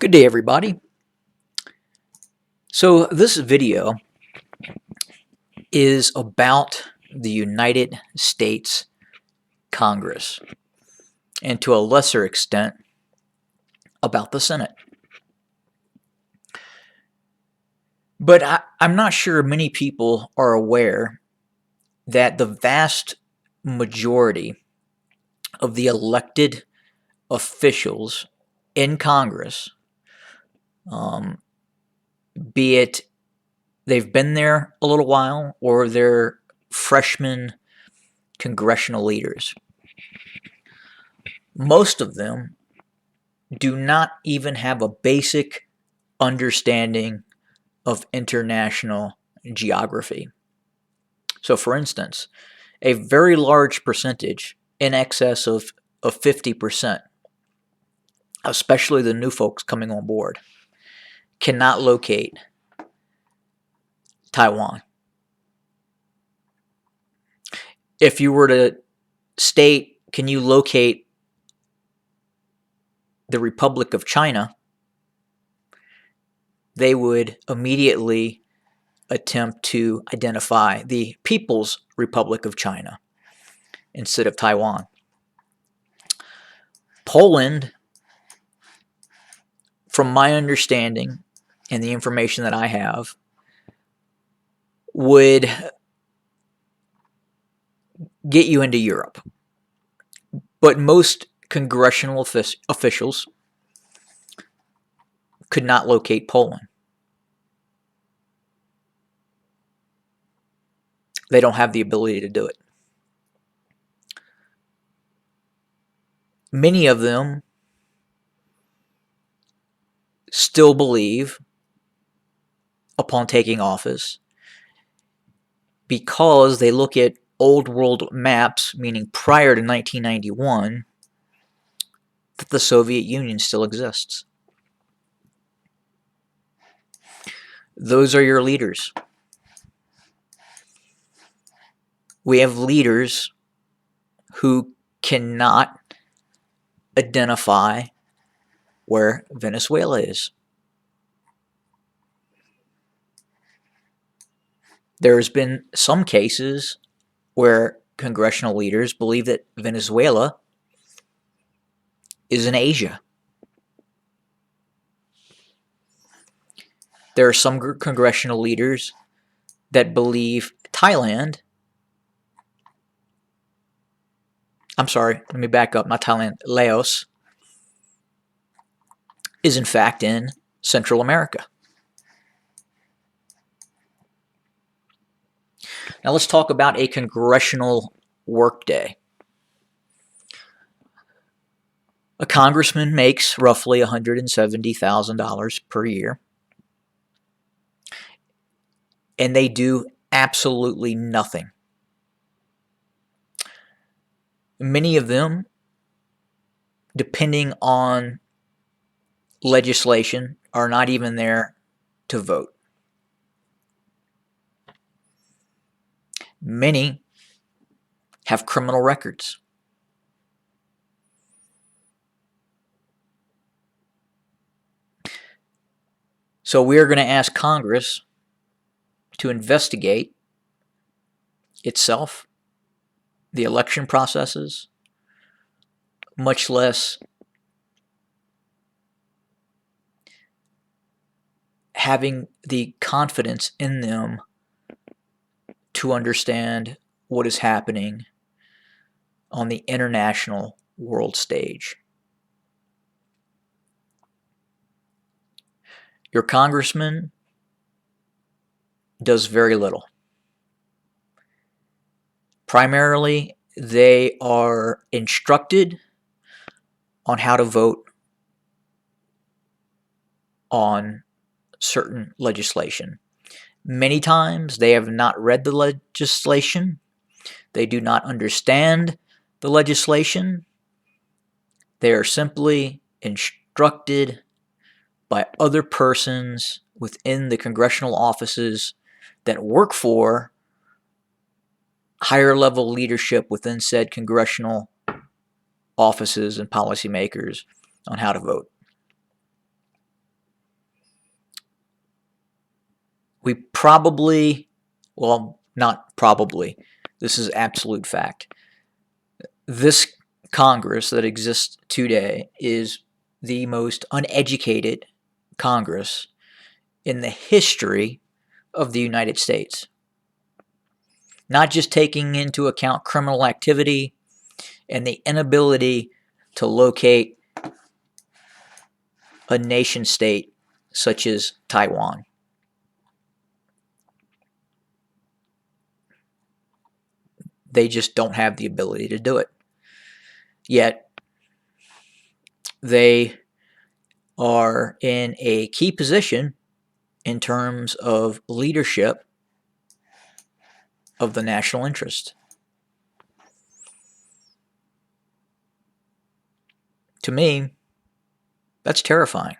Good day, everybody. So, this video is about the United States Congress and to a lesser extent about the Senate. But I'm not sure many people are aware that the vast majority of the elected officials in Congress, um, be it they've been there a little while or they're freshman congressional leaders, most of them do not even have a basic understanding of international geography. So, for instance, a very large percentage, in excess of 50%, especially the new folks coming on board, cannot locate Taiwan. If you were to state, can you locate the Republic of China, they would immediately attempt to identify the People's Republic of China instead of Taiwan. Poland, from my understanding and the information that I have, would get you into Europe. But most congressional officials could not locate Poland. They don't have the ability to do it. Many of them still believe, upon taking office, because they look at old world maps, meaning prior to 1991, that the Soviet Union still exists. Those are your leaders. We have leaders who cannot identify where Venezuela is. There's been some cases where congressional leaders believe that Venezuela is in Asia. There are some congressional leaders that believe Thailand, I'm sorry, let me back up, not Thailand, Laos, is in fact in Central America. Now let's talk about a congressional workday. A congressman makes roughly $170,000 per year, and they do absolutely nothing. Many of them, depending on legislation, are not even there to vote. Many have criminal records. So we are going to ask Congress to investigate itself, the election processes, much less having the confidence in them to understand what is happening on the international world stage. Your congressman does very little. Primarily, they are instructed on how to vote on certain legislation. Many times they have not read the legislation. They do not understand the legislation. They are simply instructed by other persons within the congressional offices that work for higher level leadership within said congressional offices and policymakers on how to vote. we probably, well, not probably, this is absolute fact. This Congress that exists today is the most uneducated Congress in the history of the United States. Not just taking into account criminal activity and the inability to locate a nation state such as Taiwan. They just don't have the ability to do it. Yet, they are in a key position in terms of leadership of the national interest. To me, that's terrifying.